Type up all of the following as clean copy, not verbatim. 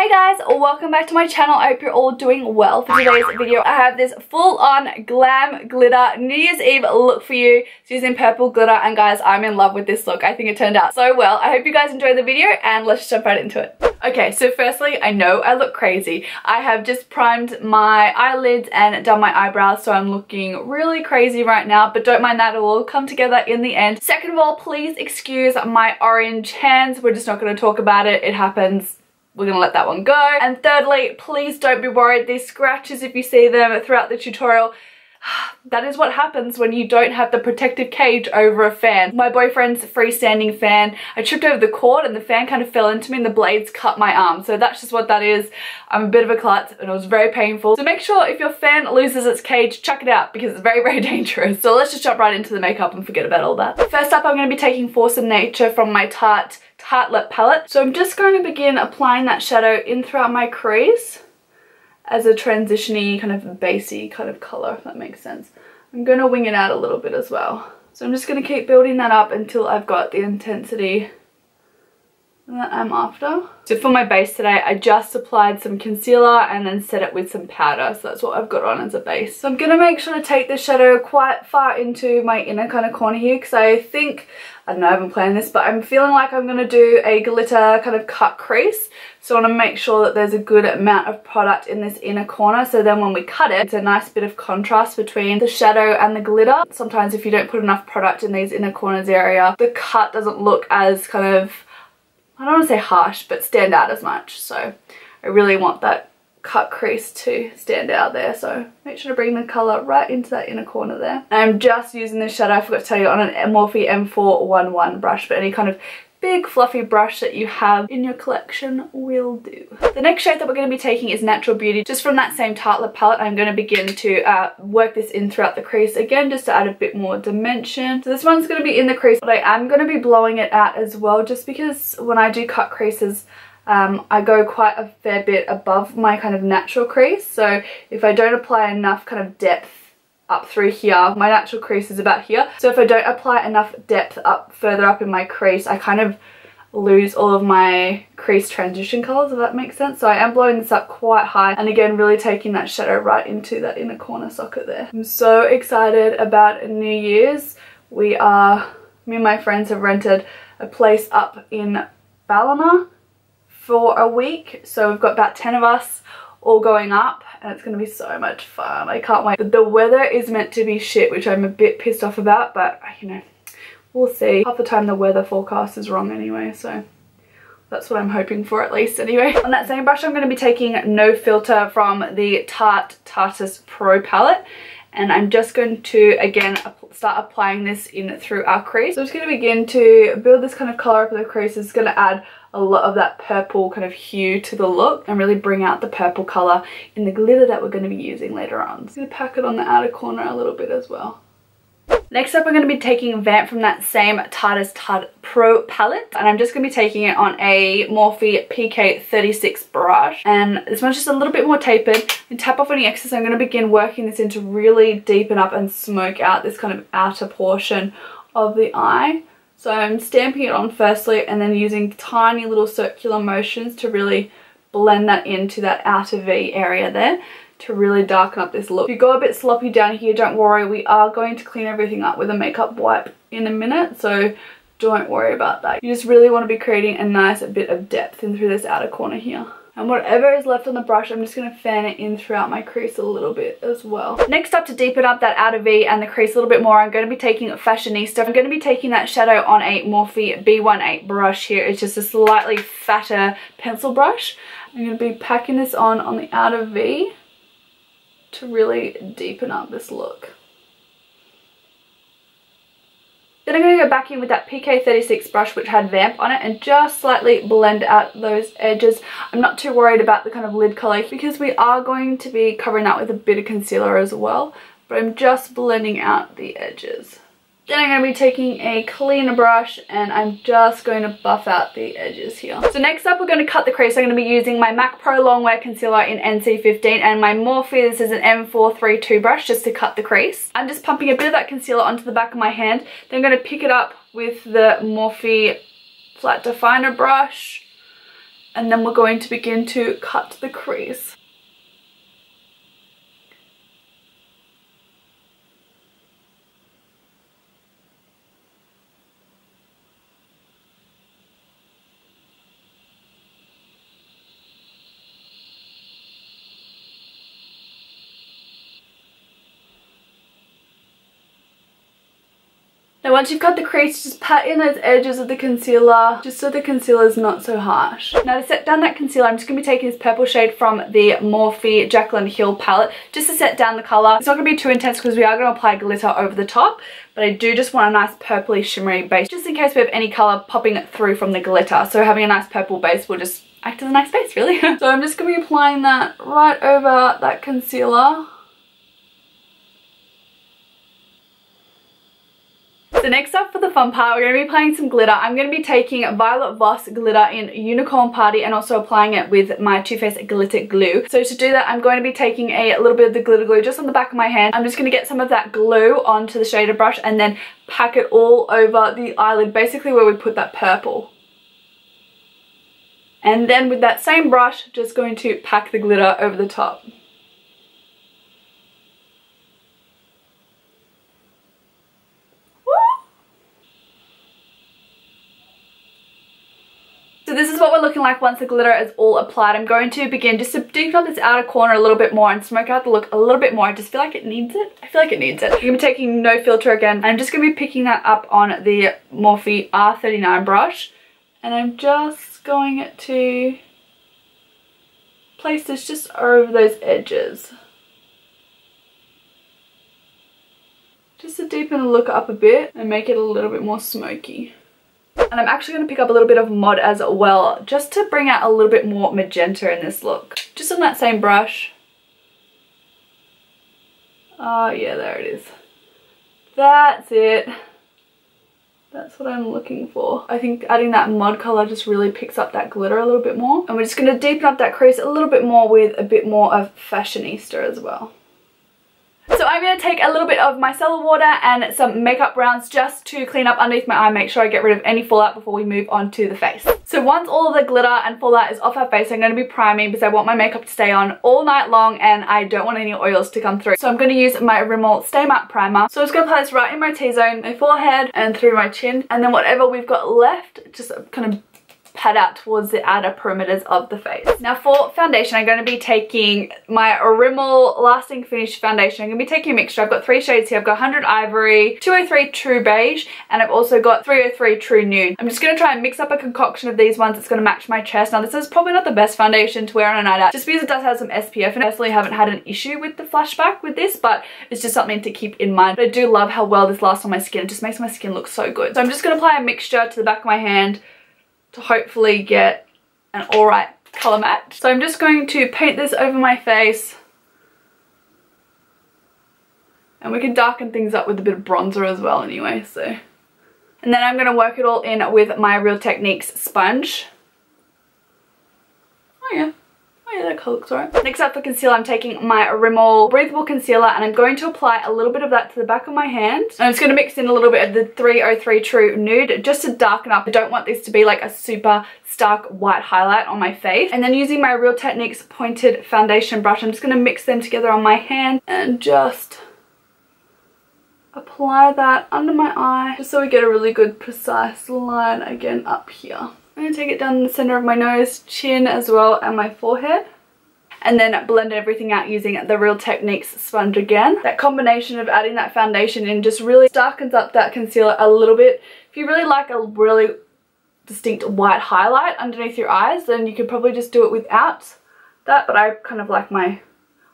Hey guys, welcome back to my channel. I hope you're all doing well. For today's video, I have this full-on glam glitter New Year's Eve look for you. It's using purple glitter, and guys, I'm in love with this look. I think it turned out so well. I hope you guys enjoyed the video, and let's jump right into it. Okay, so firstly, I know I look crazy. I have just primed my eyelids and done my eyebrows, so I'm looking really crazy right now, but don't mind that, it will all come together in the end. Second of all, please excuse my orange hands. We're just not going to talk about it. It happens. We're gonna let that one go. And thirdly, please don't be worried. These scratches, if you see them throughout the tutorial, that is what happens when you don't have the protective cage over a fan. My boyfriend's freestanding fan, I tripped over the cord and the fan kind of fell into me and the blades cut my arm. So that's just what that is. I'm a bit of a klutz and it was very painful. So make sure if your fan loses its cage, chuck it out because it's very, very dangerous. So let's just jump right into the makeup and forget about all that. First up, I'm gonna be taking Force of Nature from my Tartelette palette. So I'm just going to begin applying that shadow in throughout my crease as a transition-y kind of basey kind of colour, if that makes sense. I'm going to wing it out a little bit as well. So I'm just going to keep building that up until I've got the intensity that I'm after. So for my base today, I just applied some concealer and then set it with some powder. So that's what I've got on as a base. So I'm going to make sure to take the shadow quite far into my inner kind of corner here because I think, I don't know, I haven't planned this, but I'm feeling like I'm going to do a glitter kind of cut crease. So I want to make sure that there's a good amount of product in this inner corner. So then when we cut it, it's a nice bit of contrast between the shadow and the glitter. Sometimes if you don't put enough product in these inner corners area, the cut doesn't look as kind of, I don't want to say harsh, but stand out as much. So I really want that cut crease to stand out there. So make sure to bring the colour right into that inner corner there. And I'm just using this shadow, I forgot to tell you, on an Morphe M411 brush, but any kind of big fluffy brush that you have in your collection will do. The next shade that we're going to be taking is Natural Beauty. Just from that same Tartelette palette, I'm going to begin to work this in throughout the crease again, just to add a bit more dimension. So this one's going to be in the crease, but I am going to be blowing it out as well, just because when I do cut creases, I go quite a fair bit above my kind of natural crease. So if I don't apply enough kind of depth up through here, my natural crease is about here. So if I don't apply enough depth up further up in my crease, I kind of lose all of my crease transition colours, if that makes sense. So I am blowing this up quite high, and again really taking that shadow right into that inner corner socket there. I'm so excited about New Year's. Me and my friends have rented a place up in Ballina for a week, so we've got about 10 of us all going up, and it's going to be so much fun. I can't wait. The weather is meant to be shit, which I'm a bit pissed off about, but you know, we'll see. Half the time the weather forecast is wrong anyway, so that's what I'm hoping for at least anyway. On that same brush, I'm going to be taking No Filter from the Tarteist Pro palette, and I'm just going to again start applying this in through our crease. So I'm just going to begin to build this kind of colour up in the crease. It's going to add a lot of that purple kind of hue to the look and really bring out the purple colour in the glitter that we're going to be using later on. I'm just going to pack it on the outer corner a little bit as well. Next up, I'm going to be taking Vamp from that same Tarteist Pro palette, and I'm just going to be taking it on a Morphe PK36 brush, and this one's just a little bit more tapered. And tap off any excess. I'm going to begin working this in to really deepen up and smoke out this kind of outer portion of the eye. So I'm stamping it on firstly and then using tiny little circular motions to really blend that into that outer V area there to really darken up this look. If you go a bit sloppy down here, don't worry, we are going to clean everything up with a makeup wipe in a minute, so don't worry about that. You just really want to be creating a nice bit of depth in through this outer corner here. And whatever is left on the brush, I'm just going to fan it in throughout my crease a little bit as well. Next up, to deepen up that outer V and the crease a little bit more, I'm going to be taking Fashionista. I'm going to be taking that shadow on a Morphe B18 brush here. It's just a slightly fatter pencil brush. I'm going to be packing this on the outer V to really deepen up this look. Then I'm going to go back in with that PK36 brush which had Vamp on it and just slightly blend out those edges. I'm not too worried about the kind of lid colour because we are going to be covering that with a bit of concealer as well, but I'm just blending out the edges. Then I'm going to be taking a cleaner brush and I'm just going to buff out the edges here. So next up, we're going to cut the crease. I'm going to be using my MAC Pro Longwear concealer in NC15 and my Morphe, this is an M432 brush just to cut the crease. I'm just pumping a bit of that concealer onto the back of my hand. Then I'm going to pick it up with the Morphe flat definer brush And then we're going to begin to cut the crease. Now once you've cut the crease, just pat in those edges of the concealer, just so the concealer is not so harsh. Now to set down that concealer, I'm just going to be taking this purple shade from the Morphe Jaclyn Hill palette, just to set down the colour. It's not going to be too intense because we are going to apply glitter over the top, but I do just want a nice purpley shimmery base, just in case we have any colour popping through from the glitter. So having a nice purple base will just act as a nice base, really. So I'm just going to be applying that right over that concealer. So next up for the fun part, we're going to be applying some glitter. I'm going to be taking Violet Voss glitter in Unicorn Party and also applying it with my Too Faced glitter glue. So to do that, I'm going to be taking a little bit of the glitter glue just on the back of my hand. I'm just going to get some of that glue onto the shader brush and then pack it all over the eyelid, basically where we put that purple. And then with that same brush, just going to pack the glitter over the top. So this is what we're looking like once the glitter is all applied. I'm going to begin just to deepen up this outer corner a little bit more and smoke out the look a little bit more. I just feel like it needs it. I feel like it needs it. I'm going to be taking no filter again. I'm just going to be picking that up on the Morphe R39 brush. And I'm just going to place this just over those edges. Just to deepen the look up a bit and make it a little bit more smoky. And I'm actually going to pick up a little bit of Mod as well, just to bring out a little bit more magenta in this look. Just on that same brush. Oh yeah, there it is. That's it. That's what I'm looking for. I think adding that Mod colour just really picks up that glitter a little bit more. And we're just going to deepen up that crease a little bit more with a bit more of Fashionista as well. So I'm going to take a little bit of micellar water and some makeup browns just to clean up underneath my eye, make sure I get rid of any fallout before we move on to the face. So once all of the glitter and fallout is off our face, I'm going to be priming because I want my makeup to stay on all night long and I don't want any oils to come through. So I'm going to use my Rimmel Stay Matte Primer. So I'm just going to apply this right in my T-zone, my forehead and through my chin, and then whatever we've got left, just kind of pat out towards the outer perimeters of the face. Now for foundation, I'm going to be taking my Rimmel Lasting Finish foundation. I'm going to be taking a mixture. I've got 3 shades here. I've got 100 Ivory, 203 True Beige, and I've also got 303 True Nude. I'm just going to try and mix up a concoction of these ones that's going to match my chest. Now this is probably not the best foundation to wear on a night out, just because it does have some SPF, and I personally haven't had an issue with the flashback with this, but it's just something to keep in mind. But I do love how well this lasts on my skin. It just makes my skin look so good. So I'm just going to apply a mixture to the back of my hand to hopefully get an alright colour match. So I'm just going to paint this over my face. And we can darken things up with a bit of bronzer as well anyway, so. And then I'm going to work it all in with my Real Techniques sponge. Oh yeah, that colour looks alright. Next up for concealer, I'm taking my Rimmel Breathable Concealer and I'm going to apply a little bit of that to the back of my hand. And I'm just going to mix in a little bit of the 303 True Nude just to darken up. I don't want this to be like a super stark white highlight on my face. And then using my Real Techniques pointed foundation brush, I'm just going to mix them together on my hand and just apply that under my eye just so we get a really good precise line again up here. I'm going to take it down the center of my nose, chin as well, and my forehead. And then blend everything out using the Real Techniques sponge again. That combination of adding that foundation in just really darkens up that concealer a little bit. If you really like a really distinct white highlight underneath your eyes, then you could probably just do it without that. But I kind of like my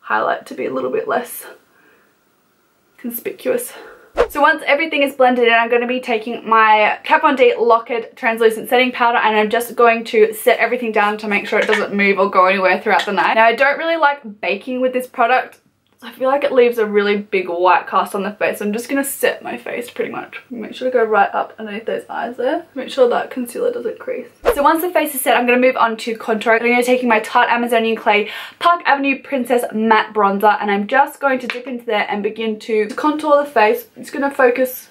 highlight to be a little bit less conspicuous. So once everything is blended in, I'm going to be taking my Kat Von D Lock-It Translucent Setting Powder and I'm just going to set everything down to make sure it doesn't move or go anywhere throughout the night. Now I don't really like baking with this product. I feel like it leaves a really big white cast on the face. So I'm just going to set my face pretty much. Make sure to go right up underneath those eyes there. Make sure that concealer doesn't crease. So once the face is set, I'm going to move on to contour. I'm going to be taking my Tarte Amazonian Clay Park Avenue Princess Matte Bronzer and I'm just going to dip into there and begin to contour the face. I'm just going to focus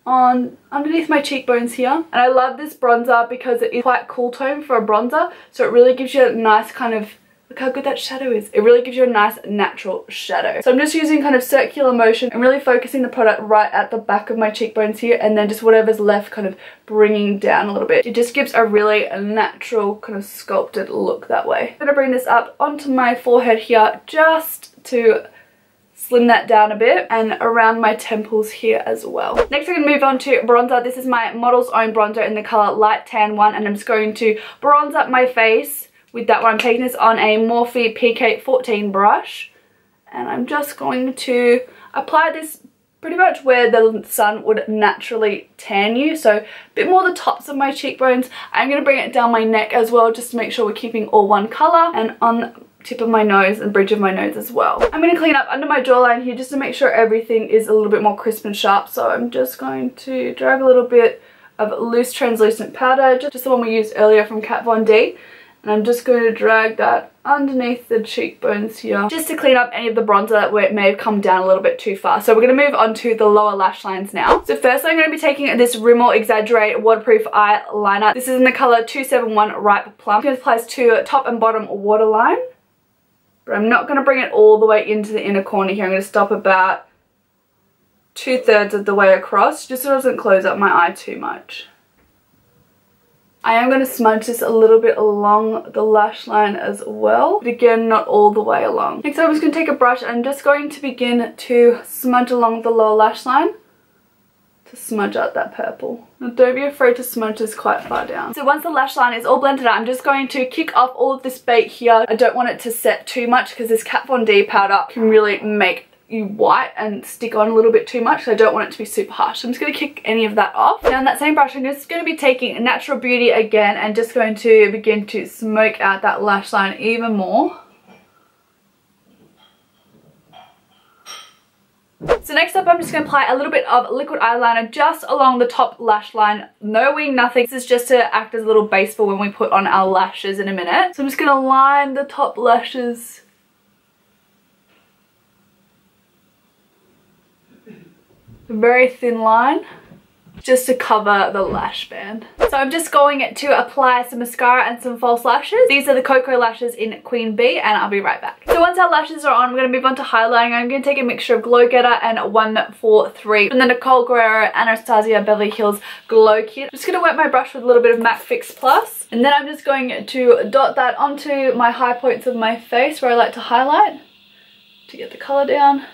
on underneath my cheekbones here. And I love this bronzer because it is quite cool tone for a bronzer, so it really gives you a nice kind of, look how good that shadow is. It really gives you a nice natural shadow. So I'm just using kind of circular motion and really focusing the product right at the back of my cheekbones here, and then just whatever's left kind of bringing down a little bit. It just gives a really natural kind of sculpted look that way. I'm gonna bring this up onto my forehead here just to slim that down a bit, and around my temples here as well. Next we're going to move on to bronzer. This is my Model's Own bronzer in the colour Light Tan 1, and I'm just going to bronze up my face with that one. I'm taking this on a Morphe PK14 brush, and I'm just going to apply this pretty much where the sun would naturally tan you, so a bit more the tops of my cheekbones. I'm going to bring it down my neck as well, just to make sure we're keeping all one colour, and on tip of my nose and bridge of my nose as well. I'm going to clean up under my jawline here just to make sure everything is a little bit more crisp and sharp. So I'm just going to drag a little bit of loose translucent powder, just the one we used earlier from Kat Von D. And I'm just going to drag that underneath the cheekbones here, just to clean up any of the bronzer that may have come down a little bit too far. So we're going to move on to the lower lash lines now. So first I'm going to be taking this Rimmel Exaggerate waterproof eyeliner. This is in the colour 271 Ripe Plum. I'm going to apply this to top and bottom waterline. But I'm not going to bring it all the way into the inner corner here. I'm going to stop about 2/3 of the way across, just so it doesn't close up my eye too much. I am going to smudge this a little bit along the lash line as well, but again, not all the way along. Next I'm just going to take a brush and I'm just going to begin to smudge along the lower lash line to smudge out that purple. Now don't be afraid to smudge this quite far down. So once the lash line is all blended out, I'm just going to kick off all of this bake here. I don't want it to set too much because this Kat Von D powder can really make you white and stick on a little bit too much, so I don't want it to be super harsh. So I'm just going to kick any of that off. Now on that same brush I'm just going to be taking Natural Beauty again and just going to begin to smoke out that lash line even more. So next up I'm just going to apply a little bit of liquid eyeliner just along the top lash line. No wing, nothing. This is just to act as a little base for when we put on our lashes in a minute. So I'm just going to line the top lashes. A very thin line, just to cover the lash band. So I'm just going to apply some mascara and some false lashes. These are the Koko lashes in Queen Bee, and I'll be right back. So once our lashes are on, we're going to move on to highlighting. I'm going to take a mixture of Glow Getter and 143 from the Nicole Guerrero Anastasia Beverly Hills Glow Kit. I'm just going to wet my brush with a little bit of MAC Fix Plus, and then I'm just going to dot that onto my high points of my face where I like to highlight to get the colour down.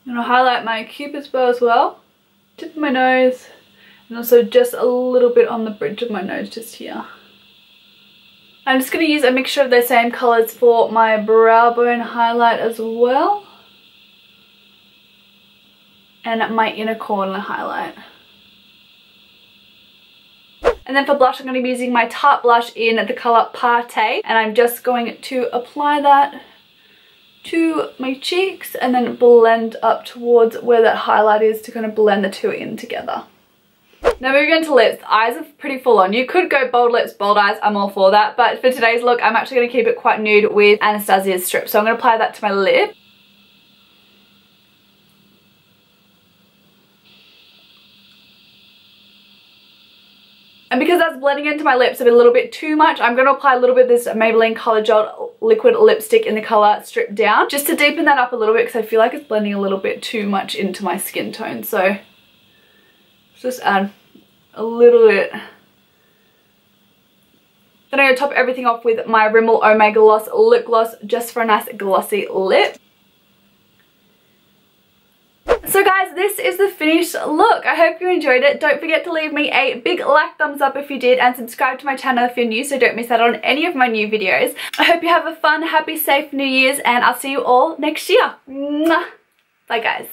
I'm going to highlight my cupid's bow as well, tip of my nose, and also just a little bit on the bridge of my nose just here. I'm just going to use a mixture of the same colours for my brow bone highlight as well, and my inner corner highlight. And then for blush I'm going to be using my Tarte blush in the colour Tarte, and I'm just going to apply that to my cheeks and then blend up towards where that highlight is to kind of blend the two in together. Now moving on to lips. The eyes are pretty full on. You could go bold lips, bold eyes, I'm all for that, but for today's look I'm actually going to keep it quite nude with Anastasia's strip. So I'm going to apply that to my lip. And because that's blending into my lips a little bit too much, I'm going to apply a little bit of this Maybelline Colour Gel liquid lipstick in the colour Strip Down, just to deepen that up a little bit because I feel like it's blending a little bit too much into my skin tone. So just add a little bit. Then I'm going to top everything off with my Rimmel Omega Gloss lip gloss just for a nice glossy lip. So guys, this is the finished look. I hope you enjoyed it. Don't forget to leave me a big thumbs up if you did, and subscribe to my channel if you're new so don't miss out on any of my new videos. I hope you have a fun, happy, safe New Year's, and I'll see you all next year. Mwah! Bye guys.